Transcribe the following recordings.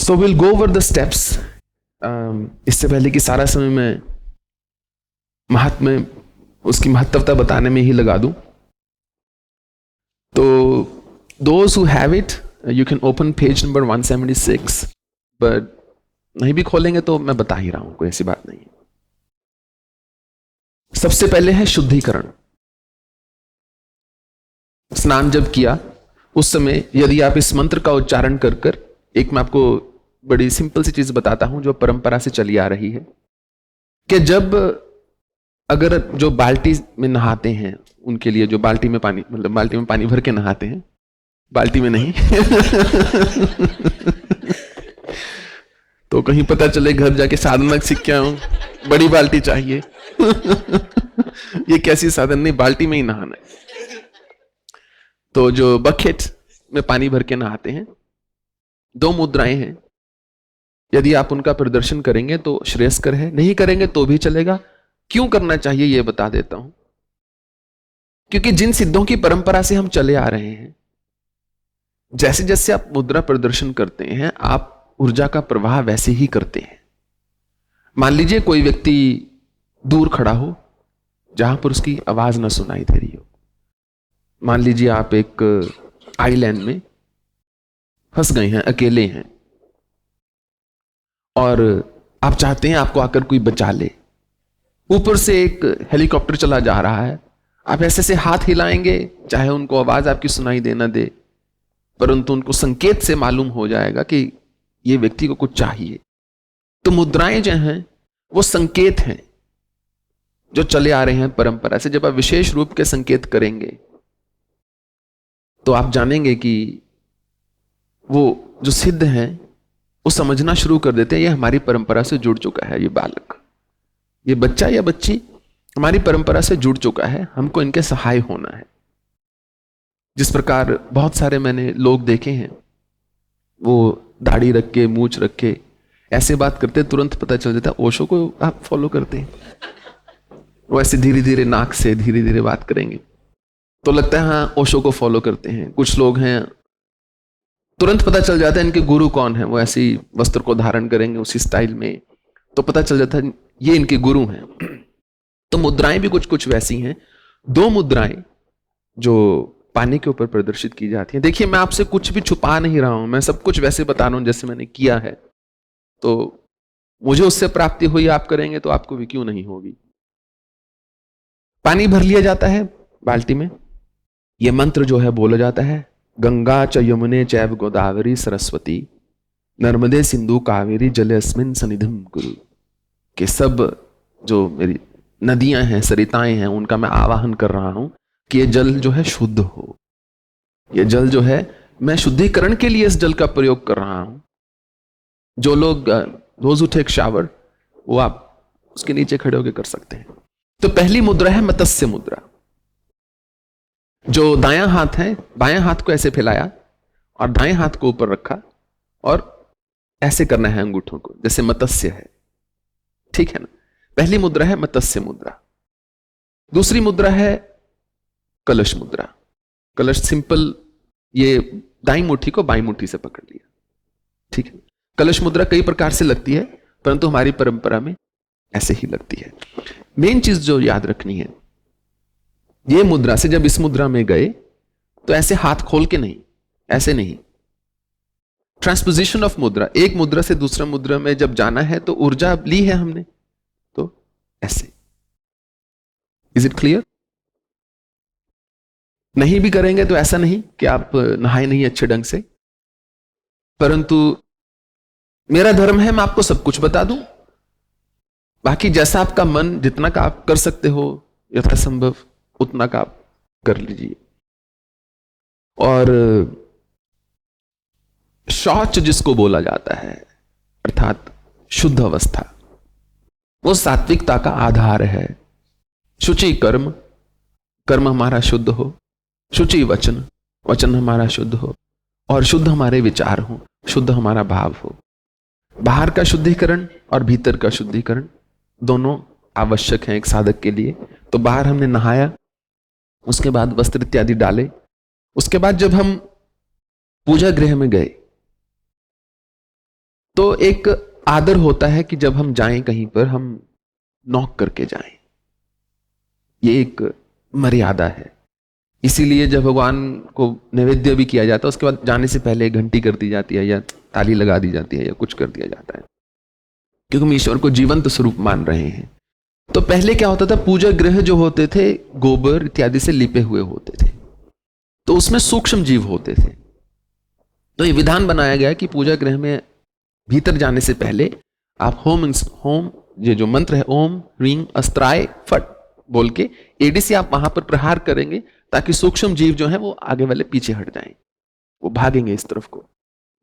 So will go over the steps. इससे पहले कि सारा समय मैं उसकी महत्वता बताने में ही लगा दूं, तो those who have it you can open page number 176, but नहीं भी खोलेंगे तो मैं बता ही रहा हूं, कोई ऐसी बात नहीं है। सबसे पहले है शुद्धिकरण। स्नान जब किया उस समय यदि आप इस मंत्र का उच्चारण कर कर, एक मैं आपको बड़ी सिंपल सी चीज बताता हूं जो परंपरा से चली आ रही है, कि जब अगर जो बाल्टी में नहाते हैं उनके लिए, जो बाल्टी में पानी, मतलब बाल्टी में पानी भर के नहाते हैं, बाल्टी में नहीं तो कहीं पता चले घर जाके साधना सीख के आऊं, बड़ी बाल्टी चाहिए ये कैसी साधन, नहीं, बाल्टी में ही नहाना है। तो जो बकेट में पानी भर के नहाते हैं, 2 मुद्राएं हैं, यदि आप उनका प्रदर्शन करेंगे तो श्रेयस्कर है, नहीं करेंगे तो भी चलेगा। क्यों करना चाहिए यह बता देता हूं। क्योंकि जिन सिद्धों की परंपरा से हम चले आ रहे हैं, जैसे जैसे आप मुद्रा प्रदर्शन करते हैं, आप ऊर्जा का प्रवाह वैसे ही करते हैं। मान लीजिए कोई व्यक्ति दूर खड़ा हो जहां पर उसकी आवाज ना सुनाई दे रही हो। मान लीजिए आप एक आइलैंड में फंस गए हैं, अकेले हैं, और आप चाहते हैं आपको आकर कोई बचा ले। ऊपर से एक हेलीकॉप्टर चला जा रहा है, आप ऐसे से हाथ हिलाएंगे, चाहे उनको आवाज आपकी सुनाई दे ना दे, परंतु उनको संकेत से मालूम हो जाएगा कि ये व्यक्ति को कुछ चाहिए। तो मुद्राएं जो हैं वो संकेत हैं जो चले आ रहे हैं परंपरा से। जब आप विशेष रूप के संकेत करेंगे तो आप जानेंगे कि वो जो सिद्ध हैं वो समझना शुरू कर देते हैं, ये हमारी परंपरा से जुड़ चुका है, ये बालक, ये बच्चा या बच्ची हमारी परंपरा से जुड़ चुका है, हमको इनके सहाय होना है। जिस प्रकार बहुत सारे मैंने लोग देखे हैं, वो दाढ़ी रख के, मूछ रख के ऐसे बात करते, तुरंत पता चल जाता है ओशो को आप फॉलो करते हैं। वो ऐसे धीरे धीरे नाक से धीरे धीरे बात करेंगे तो लगता है हाँ ओशो को फॉलो करते हैं। कुछ लोग हैं तुरंत पता चल जाता है इनके गुरु कौन है, वो ऐसी वस्त्र को धारण करेंगे उसी स्टाइल में, तो पता चल जाता है ये इनके गुरु हैं। तो मुद्राएं भी कुछ कुछ वैसी हैं। 2 मुद्राएं जो पानी के ऊपर प्रदर्शित की जाती है। देखिए, मैं आपसे कुछ भी छुपा नहीं रहा हूं, मैं सब कुछ वैसे बता रहा हूं जैसे मैंने किया है। तो मुझे उससे प्राप्ति हुई, आप करेंगे तो आपको भी क्यों नहीं होगी। पानी भर लिया जाता है बाल्टी में, यह मंत्र जो है बोला जाता है, गंगा च यमुने चैव गोदावरी सरस्वती नर्मदे सिंधु कावेरी जले अस्मिन सनिधिम गुरु। के सब जो मेरी नदियां हैं, सरिताएं हैं, उनका मैं आवाहन कर रहा हूं कि ये जल जो है शुद्ध हो। ये जल जो है, मैं शुद्धिकरण के लिए इस जल का प्रयोग कर रहा हूं। जो लोग दोज हू टेक शावर, वो आप उसके नीचे खड़े होकर कर सकते हैं। तो पहली मुद्रा है मत्स्य मुद्रा। जो दायां हाथ है, बायां हाथ को ऐसे फैलाया और दाएं हाथ को ऊपर रखा और ऐसे करना है अंगूठों को, जैसे मत्स्य है, ठीक है ना। पहली मुद्रा है मत्स्य मुद्रा। दूसरी मुद्रा है कलश मुद्रा। कलश सिंपल, ये दाईं मुट्ठी को बाईं मुट्ठी से पकड़ लिया, ठीक है। कलश मुद्रा कई प्रकार से लगती है, परंतु हमारी परंपरा में ऐसे ही लगती है। मेन चीज जो याद रखनी है, ये मुद्रा से जब इस मुद्रा में गए तो ऐसे हाथ खोल के नहीं, ऐसे नहीं। ट्रांसपोजिशन ऑफ मुद्रा, एक मुद्रा से दूसरा मुद्रा में जब जाना है तो ऊर्जा ली है हमने, तो ऐसे। Is it clear? नहीं भी करेंगे तो ऐसा नहीं कि आप नहाए नहीं अच्छे ढंग से, परंतु मेरा धर्म है मैं आपको सब कुछ बता दूं। बाकी जैसा आपका मन, जितना का आप कर सकते हो यथासंभव उतना का आप कर लीजिए। और शौच जिसको बोला जाता है, अर्थात शुद्ध अवस्था, वो सात्विकता का आधार है। शुचि कर्म, कर्म हमारा शुद्ध हो, शुचि वचन, वचन हमारा शुद्ध हो, और शुद्ध हमारे विचार हो, शुद्ध हमारा भाव हो। बाहर का शुद्धिकरण और भीतर का शुद्धिकरण दोनों आवश्यक हैं एक साधक के लिए। तो बाहर हमने नहाया, उसके बाद वस्त्र इत्यादि डाले, उसके बाद जब हम पूजा गृह में गए तो एक आदर होता है कि जब हम जाएं कहीं पर हम नॉक करके जाएं, ये एक मर्यादा है। इसीलिए जब भगवान को नैवेद्य भी किया जाता है उसके बाद जाने से पहले घंटी कर दी जाती है या ताली लगा दी जाती है या कुछ कर दिया जाता है, क्योंकि हम ईश्वर को जीवंत स्वरूप मान रहे हैं। तो पहले क्या होता था, पूजा गृह जो होते थे गोबर इत्यादि से लिपे हुए होते थे, तो उसमें सूक्ष्म जीव होते थे। तो ये विधान बनाया गया कि पूजा गृह में भीतर जाने से पहले आप होम ये जो मंत्र है ओम ह्रीं अस्त्राय फट बोल के एडी से आप वहां पर प्रहार करेंगे, ताकि सूक्ष्म जीव जो है वो आगे वाले पीछे हट जाएं, वो भागेंगे इस तरफ को,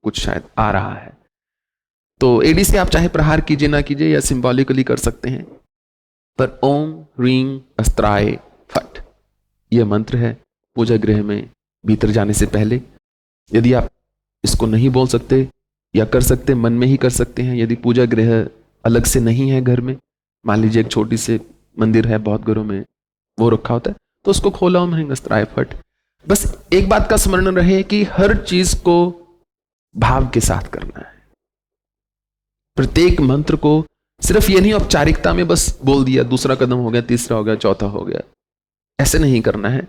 कुछ शायद आ रहा है। तो एडी से आप चाहे प्रहार कीजिए ना कीजिए या सिंबॉलिकली कर सकते हैं, पर ओम ह्रीं अस्त्राय फट यह मंत्र है पूजा गृह में भीतर जाने से पहले। यदि आप इसको नहीं बोल सकते या कर सकते, मन में ही कर सकते हैं। यदि पूजा गृह अलग से नहीं है घर में, मान लीजिए एक छोटी से मंदिर है, बहुत घरों में वो रखा होता है, तो उसको खोला ओम ह्रीं अस्त्राय फट। बस एक बात का स्मरण रहे कि हर चीज को भाव के साथ करना है। प्रत्येक मंत्र को सिर्फ ये नहीं औपचारिकता में बस बोल दिया, दूसरा कदम हो गया, तीसरा हो गया, चौथा हो गया, ऐसे नहीं करना है।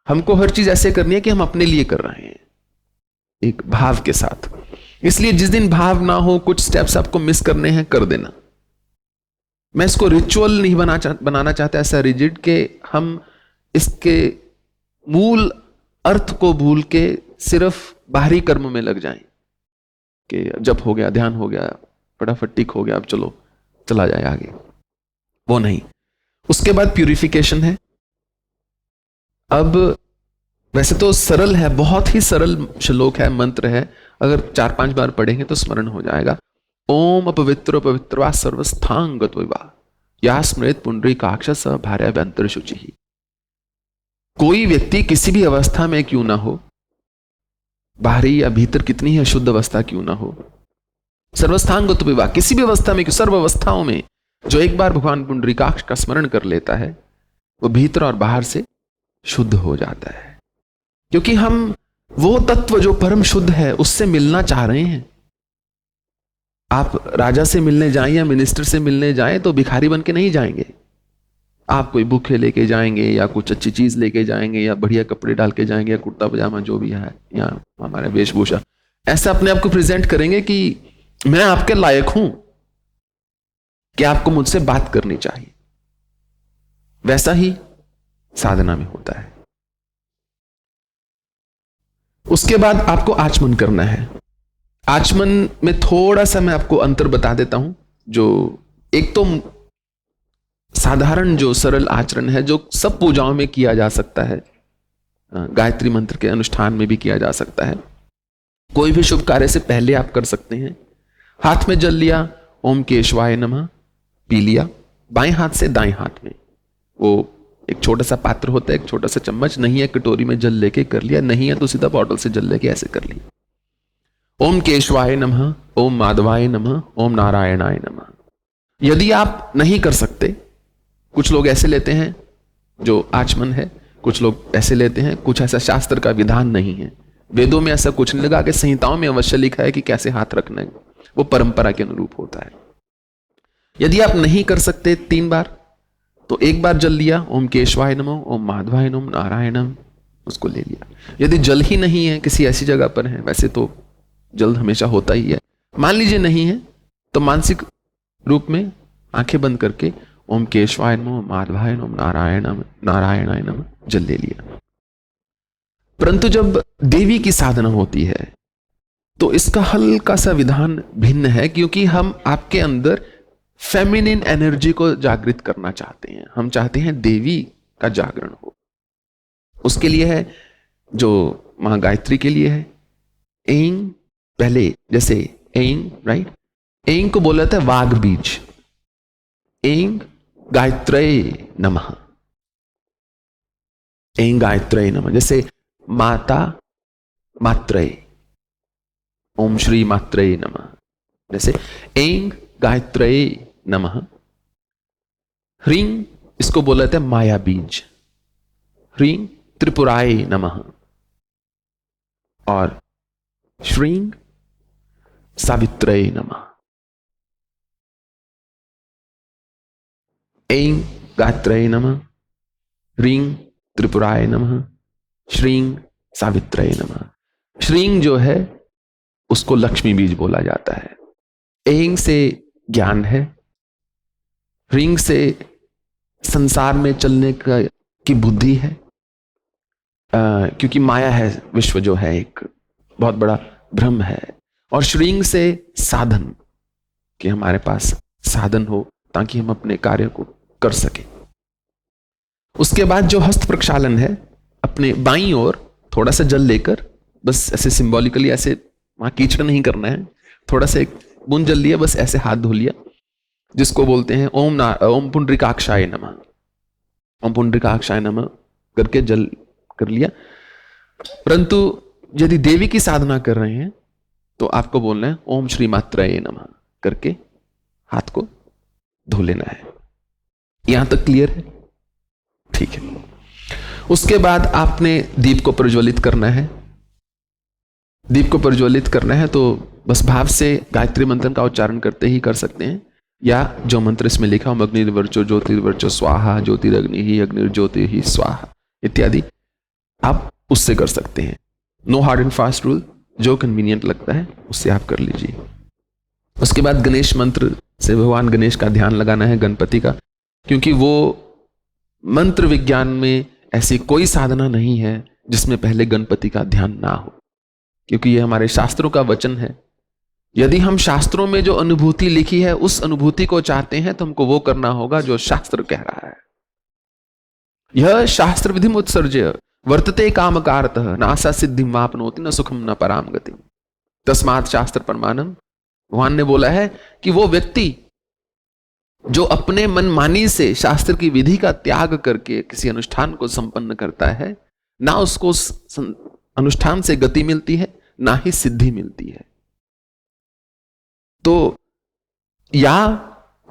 हमको हर चीज ऐसे करनी है कि हम अपने लिए कर रहे हैं, एक भाव के साथ। इसलिए जिस दिन भाव ना हो, कुछ स्टेप्स आपको मिस करने हैं, कर देना। मैं इसको रिचुअल नहीं बनाना चाहता ऐसा रिजिड कि हम इसके मूल अर्थ को भूल के सिर्फ बाहरी कर्म में लग जाएं कि जब हो गया, ध्यान हो गया, फटाफट टिक हो गया, अब चलो चला जाए आगे, वो नहीं। उसके बाद प्यूरिफिकेशन है। अब वैसे तो सरल है, बहुत ही सरल श्लोक है, मंत्र है, अगर 4-5 बार पढ़ेंगे तो स्मरण हो जाएगा। ओम अपवित्र पवित्रवा सर्वस्थांग गत्वा या स्मृत पुंडरीकाक्ष स भार्याभ्यंतर शुचि। कोई व्यक्ति किसी भी अवस्था में क्यों ना हो, बाहरी या भीतर कितनी ही अशुद्ध अवस्था क्यों ना हो, सर्वस्थांग गत्वा किसी भी अवस्था में, सर्व अवस्थाओं में जो एक बार भगवान पुंडरीकाक्ष का स्मरण कर लेता है वो भीतर और बाहर से शुद्ध हो जाता है। क्योंकि हम वो तत्व जो परम शुद्ध है उससे मिलना चाह रहे हैं। आप राजा से मिलने जाएं या मिनिस्टर से मिलने जाएं तो भिखारी बन के नहीं जाएंगे। आप कोई बुके लेके जाएंगे या कुछ अच्छी चीज लेके जाएंगे या बढ़िया कपड़े डाल के जाएंगे या कुर्ता पजामा जो भी है या हमारा वेशभूषा, ऐसा अपने आप को प्रेजेंट करेंगे कि मैं आपके लायक हूं कि आपको मुझसे बात करनी चाहिए। वैसा ही साधना में होता है। उसके बाद आपको आचमन करना है। आचमन में थोड़ा सा मैं आपको अंतर बता देता हूं। जो एक तो साधारण जो सरल आचरण है जो सब पूजाओं में किया जा सकता है, गायत्री मंत्र के अनुष्ठान में भी किया जा सकता है, कोई भी शुभ कार्य से पहले आप कर सकते हैं। हाथ में जल लिया, ओम केशवाय नमः पी लिया, बाएं हाथ से दाएं हाथ में। वो एक छोटा सा पात्र होता है, एक छोटा सा चम्मच, नहीं है कटोरी में जल लेके कर लिया, नहीं है तो सीधा बॉटल से जल लेके ऐसे कर लिया। ओम केशवाय नमः, ओम माधवाय नमः, ओम नारायणाय नमः। यदि आप नहीं कर सकते, कुछ लोग ऐसे लेते हैं जो आचमन है, कुछ लोग ऐसे लेते हैं, कुछ ऐसा शास्त्र का विधान नहीं है, वेदों में ऐसा कुछ नहीं लगा कि संहिताओं में अवश्य लिखा है कि कैसे हाथ रखना है, वो परंपरा के अनुरूप होता है। यदि आप नहीं कर सकते 3 बार तो एक बार जल लिया, ओम केशवाय नमः, ओम माधवाय नमः, नारायणम, उसको ले लिया। यदि जल ही नहीं है, किसी ऐसी जगह पर है, वैसे तो जल हमेशा होता ही है, मान लीजिए नहीं है, तो मानसिक रूप में आंखें बंद करके ओम केशवाय नमः, माधवाय नमः, नारायणाय नमः जल ले लिया। परंतु जब देवी की साधना होती है तो इसका हल्का सा विधान भिन्न है, क्योंकि हम आपके अंदर फेमिनिन एनर्जी को जागृत करना चाहते हैं। हम चाहते हैं देवी का जागरण हो। उसके लिए है जो मां गायत्री के लिए है, ऐं पहले जैसे ऐं, राइट, ऐं को बोला जाता है वाग बीज। ऐं गायत्र्यै नमः, ऐं गायत्र्यै नमः। जैसे माता मात्रेय, ओम श्री मात्रेय नमः। जैसे ऐं गायत्र्यै नमः। ह्रीं इसको बोला जाता है माया बीज, ह्रीं त्रिपुराय नमः। और श्रीं सावित्र्यै नमः। ऐं गात्रये नमः, ह्रीं त्रिपुराय नमः, श्रीं सावित्रये नमः। श्रीं जो है उसको लक्ष्मी बीज बोला जाता है। ऐं से ज्ञान है, ह्रीं से संसार में चलने की बुद्धि है, क्योंकि माया है, विश्व जो है एक बहुत बड़ा भ्रम है। और श्रीं से साधन, कि हमारे पास साधन हो ताकि हम अपने कार्य को कर सके। उसके बाद जो हस्त प्रक्षालन है, अपने बाईं ओर थोड़ा सा जल लेकर, बस ऐसे सिंबॉलिकली, ऐसे वहां कीचड़ नहीं करना है, थोड़ा सा एक बूंद जल लिया, बस ऐसे हाथ धो लिया, जिसको बोलते हैं ओम पुंडरीकाक्षाय नमः। ओम पुंडरीकाक्षाय नमः करके जल कर लिया। परंतु यदि देवी की साधना कर रहे हैं तो आपको बोलना है ओम श्री मात्रये नमः करके हाथ को धो लेना है। यहां तक क्लियर है? ठीक है। उसके बाद आपने दीप को प्रज्वलित करना है। दीप को प्रज्वलित करना है तो बस भाव से गायत्री मंत्र का उच्चारण करते ही कर सकते हैं, या जो मंत्र इसमें लिखा हो, अग्निर्वर्चो ज्योतिर्वर्चो स्वाहा, ज्योतिरग्नि ही अग्निर्ज्योति ही स्वाहा इत्यादि, आप उससे कर सकते हैं। No hard and fast rule, जो कन्वीनियंट लगता है उससे आप कर लीजिए। उसके बाद गणेश मंत्र से भगवान गणेश का ध्यान लगाना है, गणपति का, क्योंकि वो मंत्र विज्ञान में ऐसी कोई साधना नहीं है जिसमें पहले गणपति का ध्यान ना हो, क्योंकि ये हमारे शास्त्रों का वचन है। यदि हम शास्त्रों में जो अनुभूति लिखी है उस अनुभूति को चाहते हैं तो हमको वो करना होगा जो शास्त्र कह रहा है। यह शास्त्र विधि उत्सर्ज्य वर्तते कामकारतः नासा सिद्धि मापनोति न सुखम न पराम गति तस्मात् शास्त्र प्रमाणम। भगवान ने बोला है कि वो व्यक्ति जो अपने मनमानी से शास्त्र की विधि का त्याग करके किसी अनुष्ठान को संपन्न करता है, ना उसको उस अनुष्ठान से गति मिलती है, ना ही सिद्धि मिलती है। तो या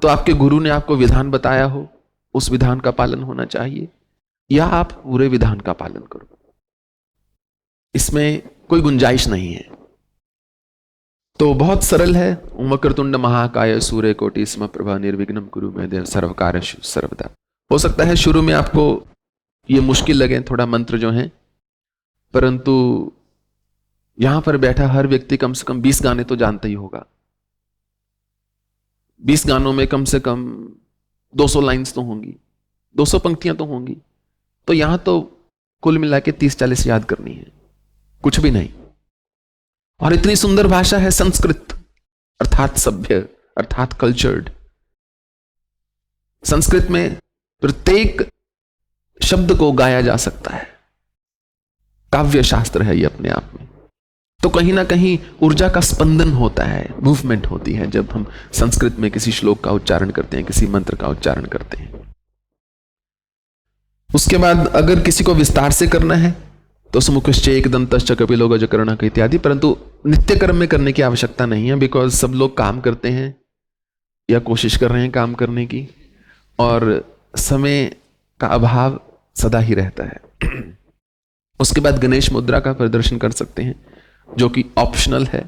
तो आपके गुरु ने आपको विधान बताया हो, उस विधान का पालन होना चाहिए, या आप पूरे विधान का पालन करो, इसमें कोई गुंजाइश नहीं है। तो बहुत सरल है। वक्रतुंड महाकाय सूर्य कोटि समप्रभा निर्विघ्नं कुरु मे देव सर्व कार्येषु सर्वदा। हो सकता है शुरू में आपको ये मुश्किल लगे थोड़ा मंत्र जो है, परंतु यहां पर बैठा हर व्यक्ति कम से कम 20 गाने तो जानता ही होगा। 20 गानों में कम से कम 200 लाइंस तो होंगी, 200 पंक्तियां तो होंगी। तो यहां तो कुल मिला के 30-40 याद करनी है, कुछ भी नहीं। और इतनी सुंदर भाषा है संस्कृत, अर्थात सभ्य, अर्थात कल्चर्ड। संस्कृत में प्रत्येक शब्द को गाया जा सकता है। काव्य शास्त्र है ये अपने आप में। तो कहीं ना कहीं ऊर्जा का स्पंदन होता है, मूवमेंट होती है जब हम संस्कृत में किसी श्लोक का उच्चारण करते हैं, किसी मंत्र का उच्चारण करते हैं। उसके बाद अगर किसी को विस्तार से करना है तो सुमुखश्च एकदंतश्च कपिलो गजकर्णक इत्यादि, परंतु नित्य कर्म में करने की आवश्यकता नहीं है, बिकॉज सब लोग काम करते हैं या कोशिश कर रहे हैं काम करने की, और समय का अभाव सदा ही रहता है। उसके बाद गणेश मुद्रा का प्रदर्शन कर सकते हैं, जो कि ऑप्शनल है।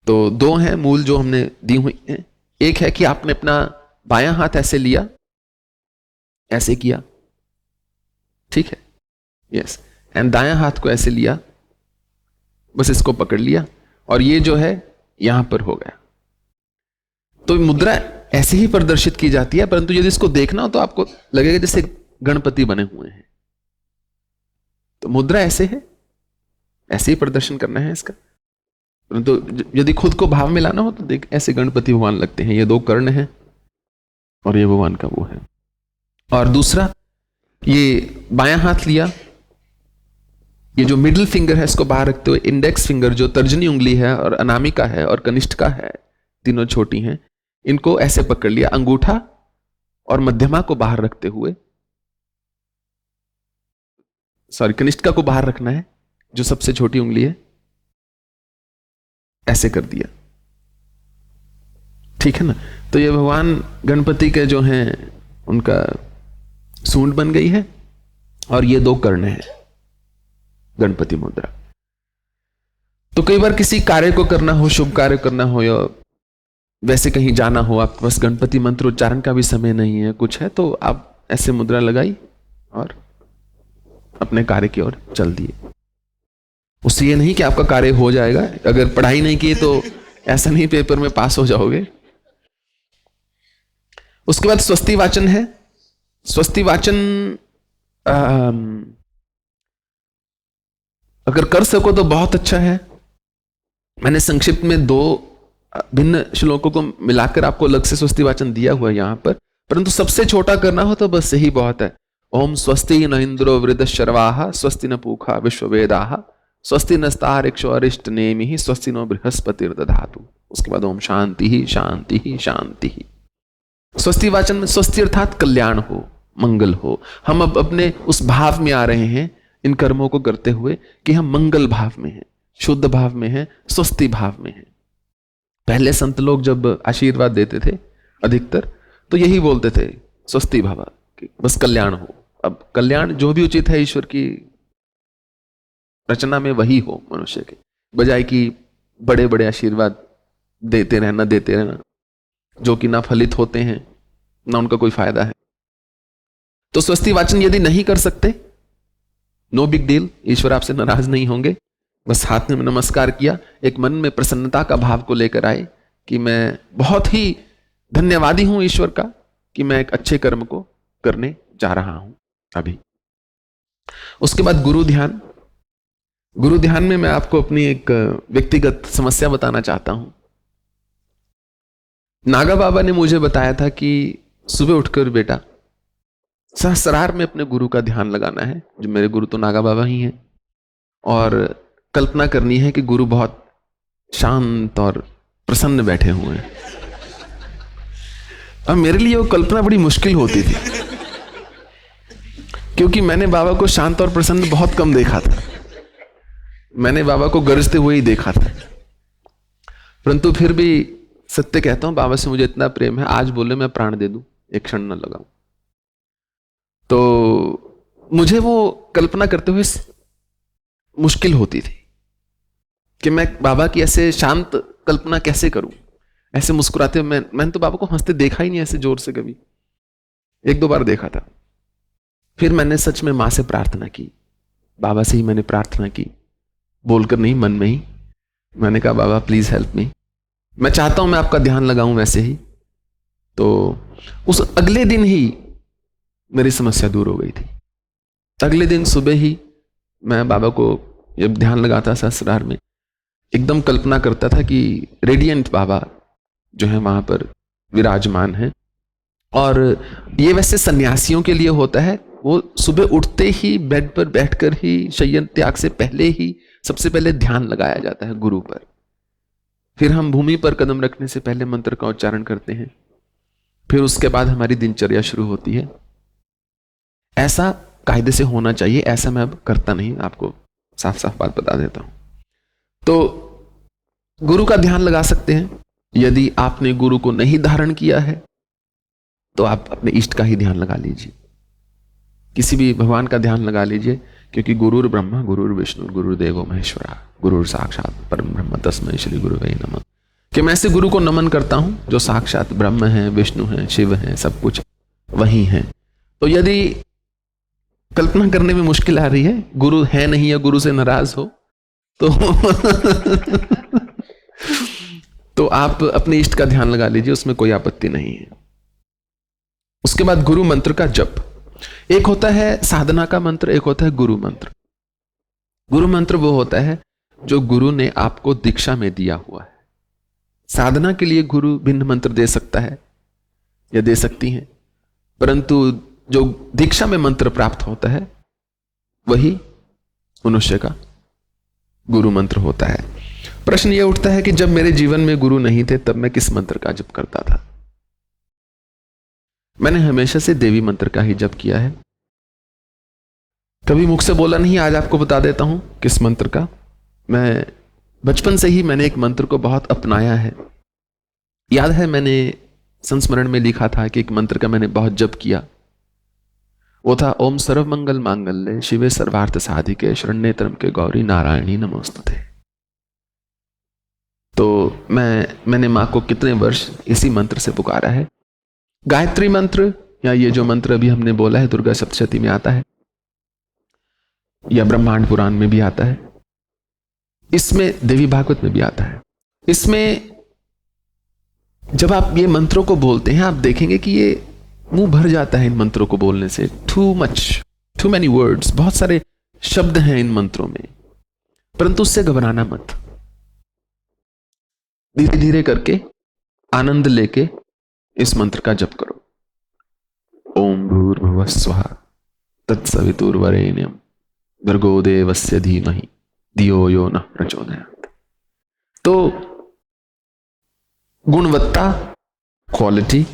तो 2 हैं मूल जो हमने दी हुई हैं। एक है कि आपने अपना बायां हाथ ऐसे लिया, ऐसे किया, ठीक है, यस, एंड दायां हाथ को ऐसे लिया, बस इसको पकड़ लिया, और ये जो है यहां पर हो गया। तो मुद्रा ऐसे ही प्रदर्शित की जाती है, परंतु यदि इसको देखना हो तो आपको लगेगा जैसे गणपति बने हुए हैं। तो मुद्रा ऐसे है, ऐसे ही प्रदर्शन करना है इसका। परंतु यदि खुद को भाव में लाना हो तो देख, ऐसे गणपति भगवान लगते हैं। ये 2 कर्ण हैं और ये भगवान का वो है। और दूसरा, ये बायां हाथ लिया, ये जो मिडिल फिंगर है इसको बाहर रखते हुए, इंडेक्स फिंगर जो तर्जनी उंगली है और अनामिका है और कनिष्ठिका है, तीनों छोटी हैं, इनको ऐसे पकड़ लिया। अंगूठा और मध्यमा को बाहर रखते हुए, सॉरी, कनिष्ठिका को बाहर रखना है, जो सबसे छोटी उंगली है, ऐसे कर दिया, ठीक है ना। तो ये भगवान गणपति के जो हैं उनका सूंड बन गई है, और ये 2 कर्ण हैं, गणपति मुद्रा। तो कई बार किसी कार्य को करना हो, शुभ कार्य करना हो, या वैसे कहीं जाना हो, आपके पास गणपति मंत्र उच्चारण का भी समय नहीं है, कुछ है, तो आप ऐसे मुद्रा लगाई और अपने कार्य की ओर चल दिए। उससे ये नहीं कि आपका कार्य हो जाएगा, अगर पढ़ाई नहीं की तो ऐसा नहीं पेपर में पास हो जाओगे। उसके बाद स्वस्ति वाचन है। स्वस्ति वाचन अगर कर सको तो बहुत अच्छा है। मैंने संक्षिप्त में 2 भिन्न श्लोकों को मिलाकर आपको अलग से स्वस्ति वाचन दिया हुआ है यहां पर, परंतु सबसे छोटा करना हो तो बस यही बहुत है। ओम स्वस्ति न इंद्रो वृद्धश्रवाः स्वस्ति न पूषा विश्ववेदाः स्वस्ति नस्तारिक्षो अरिष्ट नेमिः स्वस्ति नो बृहस्पतिर्दधातु। उसके बाद ओम शांति ही शांति ही शांति ही। स्वस्ति वाचन में स्वस्ति अर्थात कल्याण हो, मंगल हो। हम अब अपने उस भाव में आ रहे हैं इन कर्मों को करते हुए कि हम मंगल भाव में हैं, शुद्ध भाव में हैं, स्वस्ति भाव में हैं। पहले संत लोग जब आशीर्वाद देते थे अधिकतर तो यही बोलते थे स्वस्ति भव, कि बस कल्याण हो। अब कल्याण जो भी उचित है ईश्वर की रचना में वही हो मनुष्य के, बजाय कि बड़े बड़े आशीर्वाद देते रहना जो कि ना फलित होते हैं ना उनका कोई फायदा है। तो स्वस्ति वाचन यदि नहीं कर सकते, नो बिग डील, ईश्वर आपसे नाराज नहीं होंगे। बस हाथ में नमस्कार किया, एक मन में प्रसन्नता का भाव को लेकर आए कि मैं बहुत ही धन्यवादी हूं ईश्वर का कि मैं एक अच्छे कर्म को करने जा रहा हूं अभी। उसके बाद गुरु ध्यान। गुरु ध्यान में मैं आपको अपनी एक व्यक्तिगत समस्या बताना चाहता हूं। नागा बाबा ने मुझे बताया था कि सुबह उठकर बेटा सहस्रार में अपने गुरु का ध्यान लगाना है। जो मेरे गुरु तो नागा बाबा ही हैं, और कल्पना करनी है कि गुरु बहुत शांत और प्रसन्न बैठे हुए हैं। अब मेरे लिए वो कल्पना बड़ी मुश्किल होती थी, क्योंकि मैंने बाबा को शांत और प्रसन्न बहुत कम देखा था। मैंने बाबा को गरजते हुए ही देखा था, परंतु फिर भी सत्य कहता हूं, बाबा से मुझे इतना प्रेम है, आज बोले मैं प्राण दे दूं, एक क्षण न लगाऊं। तो मुझे वो कल्पना करते हुए मुश्किल होती थी कि मैं बाबा की ऐसे शांत कल्पना कैसे करूं, ऐसे मुस्कुराते हुए। मैंने तो बाबा को हंसते देखा ही नहीं ऐसे जोर से कभी, 1-2 बार देखा था। फिर मैंने सच में मां से प्रार्थना की, बाबा से ही मैंने प्रार्थना की, बोलकर नहीं, मन में ही। मैंने कहा बाबा प्लीज हेल्प मी, मैं चाहता हूं मैं आपका ध्यान लगाऊं वैसे ही। तो उस अगले दिन ही मेरी समस्या दूर हो गई थी। अगले दिन सुबह ही मैं बाबा को जब ध्यान लगाता सहस्रार में, एकदम कल्पना करता था कि रेडियंट बाबा जो है वहां पर विराजमान है। और ये वैसे सन्यासियों के लिए होता है, वो सुबह उठते ही बेड पर बैठकर ही शयन त्याग से पहले ही सबसे पहले ध्यान लगाया जाता है गुरु पर। फिर हम भूमि पर कदम रखने से पहले मंत्र का उच्चारण करते हैं, फिर उसके बाद हमारी दिनचर्या शुरू होती है। ऐसा कायदे से होना चाहिए, ऐसा मैं अब करता नहीं, आपको साफ साफ बात बता देता हूं। तो गुरु का ध्यान लगा सकते हैं। यदि आपने गुरु को नहीं धारण किया है तो आप अपने इष्ट का ही ध्यान लगा लीजिए, किसी भी भगवान का ध्यान लगा लीजिए, क्योंकि गुरुर ब्रह्मा गुरुर विष्णु गुरुदेवो महेश्वरा गुरुर साक्षात परम ब्रह्म तस्मै श्री गुरुवे नमः। कि मैं ऐसे गुरु को नमन करता हूं जो साक्षात ब्रह्म है, विष्णु है, शिव है, सब कुछ वही है। तो यदि कल्पना करने में मुश्किल आ रही है, गुरु है नहीं या गुरु से नाराज हो तो तो आप अपने इष्ट का ध्यान लगा लीजिए, उसमें कोई आपत्ति नहीं है। उसके बाद गुरु मंत्र का जप। एक होता है साधना का मंत्र, एक होता है गुरु मंत्र। गुरु मंत्र वो होता है जो गुरु ने आपको दीक्षा में दिया हुआ है। साधना के लिए गुरु भिन्न मंत्र दे सकता है या दे सकती हैं, परंतु जो दीक्षा में मंत्र प्राप्त होता है वही मनुष्य का गुरु मंत्र होता है। प्रश्न यह उठता है कि जब मेरे जीवन में गुरु नहीं थे तब मैं किस मंत्र का जप करता था। मैंने हमेशा से देवी मंत्र का ही जप किया है, कभी मुख से बोला नहीं। आज आपको बता देता हूं किस मंत्र का। मैं बचपन से ही मैंने एक मंत्र को बहुत अपनाया है। याद है मैंने संस्मरण में लिखा था कि एक मंत्र का मैंने बहुत जप किया, वो था ओम सर्वमंगल मांगल्ये शिवे सर्वार्थ साधिके शरण्ये त्र्यंबके गौरी नारायणी नमोस्तुते। तो मैंने माँ को कितने वर्ष इसी मंत्र से पुकारा है। गायत्री मंत्र या ये जो मंत्र अभी हमने बोला है दुर्गा सप्तशती में आता है या ब्रह्मांड पुराण में भी आता है, इसमें देवी भागवत में भी आता है। इसमें जब आप ये मंत्रों को बोलते हैं आप देखेंगे कि ये मुंह भर जाता है इन मंत्रों को बोलने से। टू मैनी वर्ड्स, बहुत सारे शब्द हैं इन मंत्रों में, परंतु उससे घबराना मत। धीरे धीरे करके आनंद लेके इस मंत्र का जप करो। ओम भूर्भुवः स्वः तत्सवितुर्वरेण्यं भर्गो देवस्य धीमहि धियो यो नः प्रचोदयात्। तो गुणवत्ता क्वालिटी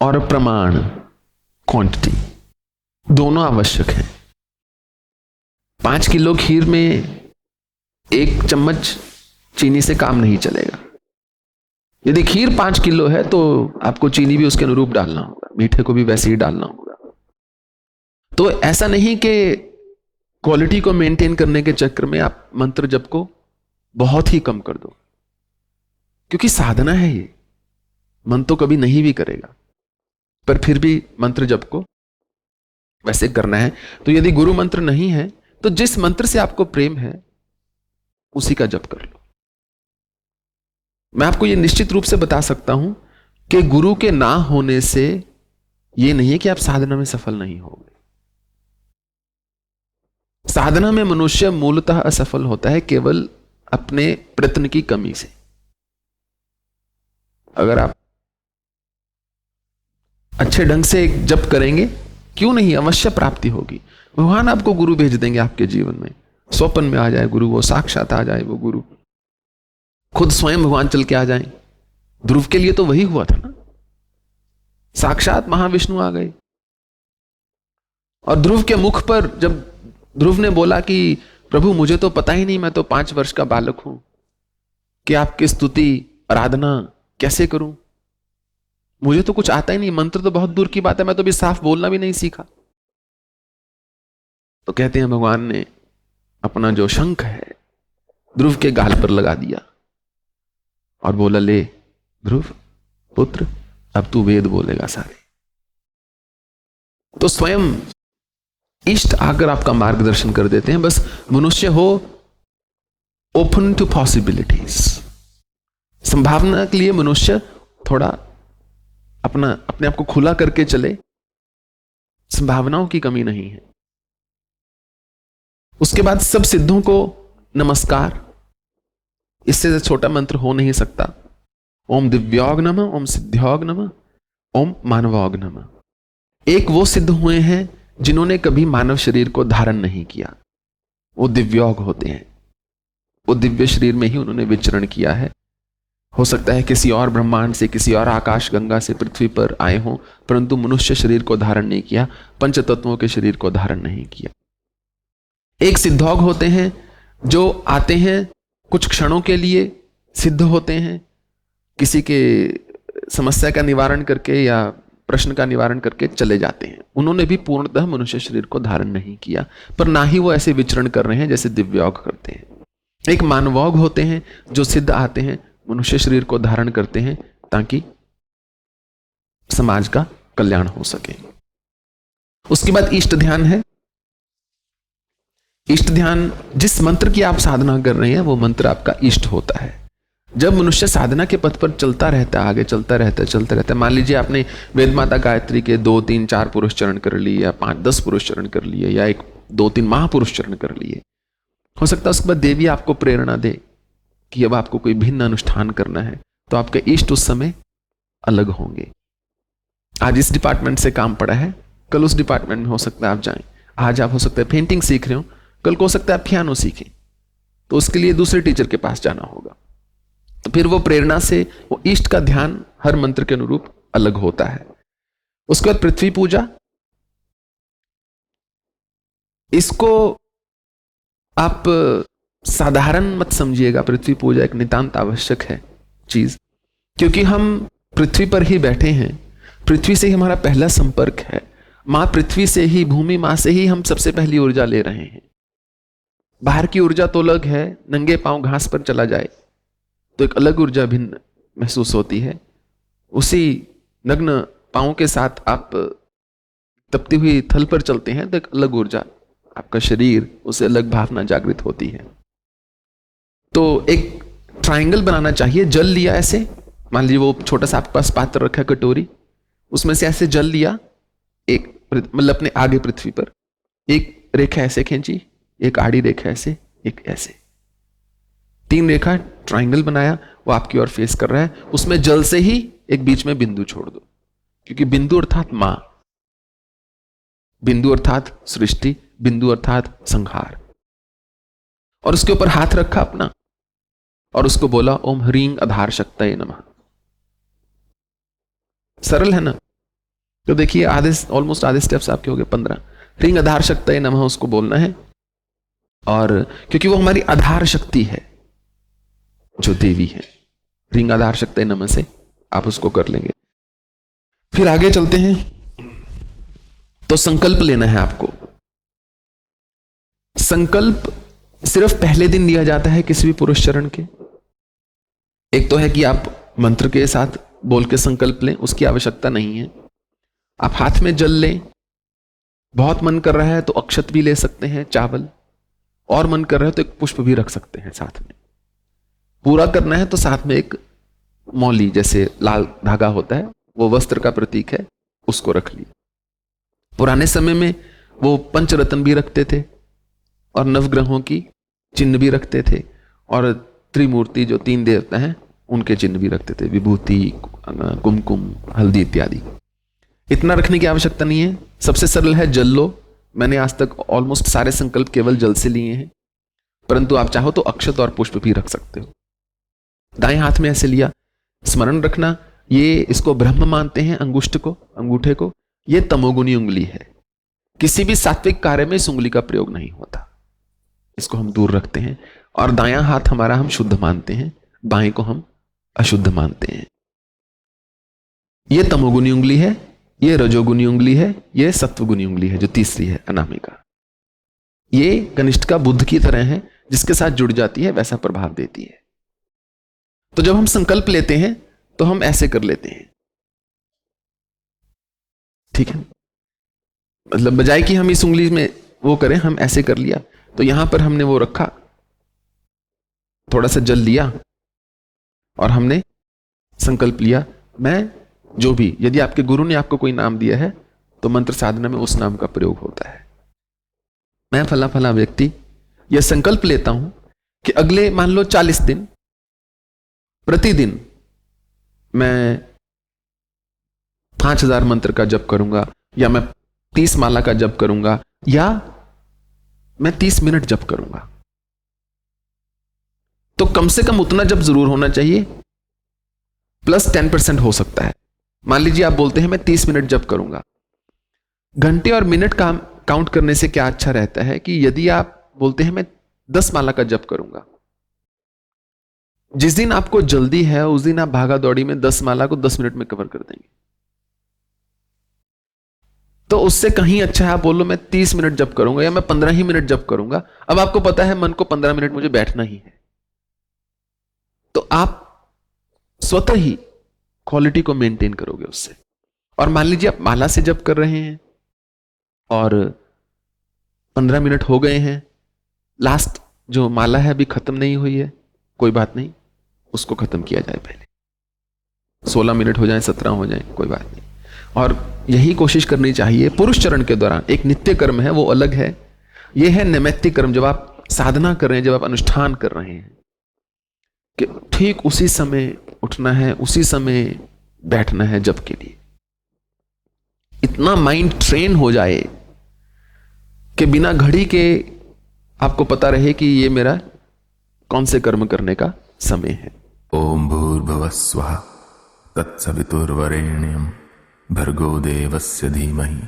और प्रमाण क्वांटिटी दोनों आवश्यक हैं। 5 किलो खीर में 1 चम्मच चीनी से काम नहीं चलेगा। यदि खीर 5 किलो है तो आपको चीनी भी उसके अनुरूप डालना होगा, मीठे को भी वैसे ही डालना होगा। तो ऐसा नहीं कि क्वालिटी को मेंटेन करने के चक्कर में आप मंत्र जप को बहुत ही कम कर दो, क्योंकि साधना है ये। मन तो कभी नहीं भी करेगा, पर फिर भी मंत्र जप को वैसे करना है। तो यदि गुरु मंत्र नहीं है तो जिस मंत्र से आपको प्रेम है उसी का जप कर लो। मैं आपको यह निश्चित रूप से बता सकता हूं कि गुरु के ना होने से यह नहीं है कि आप साधना में सफल नहीं होंगे। साधना में मनुष्य मूलतः असफल होता है केवल अपने प्रयत्न की कमी से। अगर आप अच्छे ढंग से जप करेंगे, क्यों नहीं, अवश्य प्राप्ति होगी। भगवान आपको गुरु भेज देंगे आपके जीवन में, स्वप्न में आ जाए गुरु, वो साक्षात आ जाए वो गुरु, खुद स्वयं भगवान चल के आ जाए। ध्रुव के लिए तो वही हुआ था ना, साक्षात महाविष्णु आ गए। और ध्रुव के मुख पर जब ध्रुव ने बोला कि प्रभु मुझे तो पता ही नहीं, मैं तो 5 वर्ष का बालक हूं, कि आपकी स्तुति आराधना कैसे करूं, मुझे तो कुछ आता ही नहीं, मंत्र तो बहुत दूर की बात है, मैं तो भी साफ बोलना भी नहीं सीखा। तो कहते हैं भगवान ने अपना जो शंख है ध्रुव के गाल पर लगा दिया और बोला, ले ध्रुव पुत्र, अब तू वेद बोलेगा सारे। तो स्वयं इष्ट आकर आपका मार्गदर्शन कर देते हैं। बस मनुष्य हो ओपन टू पॉसिबिलिटीज, संभावना के लिए मनुष्य थोड़ा अपने आप को खुला करके चले, संभावनाओं की कमी नहीं है। उसके बाद सब सिद्धों को नमस्कार, इससे छोटा मंत्र हो नहीं सकता। ओम दिव्योग नमः, ओम सिद्ध्योग नमः, ओम मानवोग नमः। एक वो सिद्ध हुए हैं जिन्होंने कभी मानव शरीर को धारण नहीं किया, वो दिव्योग होते हैं। वो दिव्य शरीर में ही उन्होंने विचरण किया है। हो सकता है किसी और ब्रह्मांड से, किसी और आकाश गंगा से पृथ्वी पर आए हों, परंतु मनुष्य शरीर को धारण नहीं किया, पंच तत्वों के शरीर को धारण नहीं किया। एक सिद्धोग होते हैं जो आते हैं कुछ क्षणों के लिए, सिद्ध होते हैं, किसी के समस्या का निवारण करके या प्रश्न का निवारण करके चले जाते हैं। उन्होंने भी पूर्णतः मनुष्य शरीर को धारण नहीं किया, पर ना ही वो ऐसे विचरण कर रहे हैं जैसे दिव्योग करते हैं। एक मानवोग होते हैं जो सिद्ध आते हैं, मनुष्य शरीर को धारण करते हैं ताकि समाज का कल्याण हो सके। उसके बाद इष्ट ध्यान है। इष्ट ध्यान, जिस मंत्र की आप साधना कर रहे हैं वो मंत्र आपका इष्ट होता है। जब मनुष्य साधना के पथ पर चलता रहता है, आगे चलता रहता है, मान लीजिए आपने वेद माता गायत्री के 2, 3, 4 पुरुष चरण कर लिए, या 5, 10 पुरुष चरण कर लिए, या 1, 2, 3 महापुरुष चरण कर लिए। हो सकता है उसके बाद देवी आपको प्रेरणा दे कि अब आपको कोई भिन्न अनुष्ठान करना है, तो आपके इष्ट उस समय अलग होंगे। आज इस डिपार्टमेंट से काम पड़ा है, कल उस डिपार्टमेंट में हो सकता है आप जाएं। आज आप हो सकता है पेंटिंग सीख रहे हो, कल को हो सकता है आप पियानो सीखें, तो उसके लिए दूसरे टीचर के पास जाना होगा। तो फिर वो प्रेरणा से वो इष्ट का ध्यान हर मंत्र के अनुरूप अलग होता है। उसके बाद पृथ्वी पूजा, इसको आप साधारण मत समझिएगा। पृथ्वी पूजा एक नितांत आवश्यक है चीज, क्योंकि हम पृथ्वी पर ही बैठे हैं, पृथ्वी से ही हमारा पहला संपर्क है। मां पृथ्वी से ही, भूमि मां से ही हम सबसे पहली ऊर्जा ले रहे हैं। बाहर की ऊर्जा तो अलग है, नंगे पांव घास पर चला जाए तो एक अलग ऊर्जा भिन्न महसूस होती है। उसी नग्न पांव के साथ आप तपती हुई थल पर चलते हैं तो एक अलग ऊर्जा, आपका शरीर, उसे अलग भावना जागृत होती है। तो एक ट्रायंगल बनाना चाहिए। जल लिया ऐसे, मान लीजिए वो छोटा सा आपके पास पात्र रखा है, कटोरी, उसमें से ऐसे जल लिया, एक मतलब अपने आगे पृथ्वी पर एक रेखा ऐसे खींची, एक आड़ी रेखा ऐसे, एक ऐसे, 3 रेखा ट्रायंगल बनाया, वो आपकी ओर फेस कर रहा है। उसमें जल से ही एक बीच में बिंदु छोड़ दो, क्योंकि बिंदु अर्थात मां, बिंदु अर्थात सृष्टि, बिंदु अर्थात संहार। और उसके ऊपर हाथ रखा अपना और उसको बोला ओम ह्रीं आधार शक्तये नमः। सरल है ना? तो देखिए आधे, ऑलमोस्ट आधे स्टेप्स आपके हो गए 15। ह्रीं आधार शक्तये नमः उसको बोलना है, और क्योंकि वो हमारी आधार शक्ति है जो देवी है, ह्रीं आधार शक्तये नमः से आप उसको कर लेंगे। फिर आगे चलते हैं। तो संकल्प लेना है आपको। संकल्प सिर्फ पहले दिन लिया जाता है किसी भी पुरुष चरण के। एक तो है कि आप मंत्र के साथ बोल के संकल्प लें, उसकी आवश्यकता नहीं है। आप हाथ में जल लें, बहुत मन कर रहा है तो अक्षत भी ले सकते हैं, चावल, और मन कर रहा है तो एक पुष्प भी रख सकते हैं साथ में। पूरा करना है तो साथ में एक मौली जैसे लाल धागा होता है, वो वस्त्र का प्रतीक है, उसको रख लिया। पुराने समय में वो पंचरत्न भी रखते थे और नवग्रहों की चिन्ह भी रखते थे, और त्रिमूर्ति जो 3 देवता हैं उनके चिन्ह भी रखते थे, विभूति, कुमकुम, हल्दी इत्यादि। इतना रखने की आवश्यकता नहीं है। सबसे सरल है जल लो। मैंने आज तक ऑलमोस्ट सारे संकल्प केवल जल से लिए हैं, परंतु आप चाहो तो अक्षत और पुष्प भी रख सकते हो। दाएं हाथ में ऐसे लिया, स्मरण रखना, ये इसको ब्रह्म मानते हैं, अंगुष्ठ को, अंगूठे को। ये तमोगुनी उंगली है, किसी भी सात्विक कार्य में इस उंगली का प्रयोग नहीं होता, इसको हम दूर रखते हैं। और दायां हाथ हमारा हम शुद्ध मानते हैं, बाएं को हम अशुद्ध मानते हैं। ये तमोगुनी उंगली है, ये रजोगुनी उंगली है, ये सत्वगुनी उंगली है जो तीसरी है, अनामिका। ये कनिष्ठ का बुद्ध की तरह है, जिसके साथ जुड़ जाती है वैसा प्रभाव देती है। तो जब हम संकल्प लेते हैं तो हम ऐसे कर लेते हैं, ठीक है? मतलब बजाय कि हम इस उंगली में वो करें, हम ऐसे कर लिया। तो यहां पर हमने वो रखा, थोड़ा सा जल लिया और हमने संकल्प लिया, मैं जो भी, यदि आपके गुरु ने आपको कोई नाम दिया है तो मंत्र साधना में उस नाम का प्रयोग होता है। मैं फला फला व्यक्ति यह संकल्प लेता हूं कि अगले मान लो 40 दिन प्रतिदिन मैं 5000 मंत्र का जप करूंगा, या मैं 30 माला का जप करूंगा, या मैं 30 मिनट जप करूंगा। तो कम से कम उतना जप जरूर होना चाहिए, प्लस 10% हो सकता है। मान लीजिए आप बोलते हैं मैं 30 मिनट जप करूंगा। घंटे और मिनट का काउंट करने से क्या अच्छा रहता है कि यदि आप बोलते हैं मैं 10 माला का जप करूंगा, जिस दिन आपको जल्दी है उस दिन आप भागा दौड़ी में 10 माला को 10 मिनट में कवर कर देंगे। तो उससे कहीं अच्छा है आप बोलो मैं 30 मिनट जप करूंगा, या मैं 15 ही मिनट जप करूंगा। अब आपको पता है मन को 15 मिनट मुझे बैठना ही है, तो आप स्वतः ही क्वालिटी को मेंटेन करोगे उससे। और मान लीजिए आप माला से जप कर रहे हैं और 15 मिनट हो गए हैं, लास्ट जो माला है अभी खत्म नहीं हुई है, कोई बात नहीं, उसको खत्म किया जाए पहले। 16 मिनट हो जाए, 17 हो जाए, कोई बात नहीं। और यही कोशिश करनी चाहिए पुरुष चरण के दौरान। एक नित्य कर्म है, वो अलग है। यह है नैमित्तिक कर्म, जब आप साधना कर रहे हैं, जब आप अनुष्ठान कर रहे हैं, कि ठीक उसी समय उठना है, उसी समय बैठना है जप के लिए। इतना माइंड ट्रेन हो जाए कि बिना घड़ी के आपको पता रहे कि ये मेरा कौन से कर्म करने का समय है। ओम भूर्भुवः स्वः तत्सवितुर्वरेण्यं भर्गो देवस्य धीमहि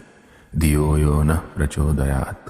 धियो यो नः प्रचोदयात्।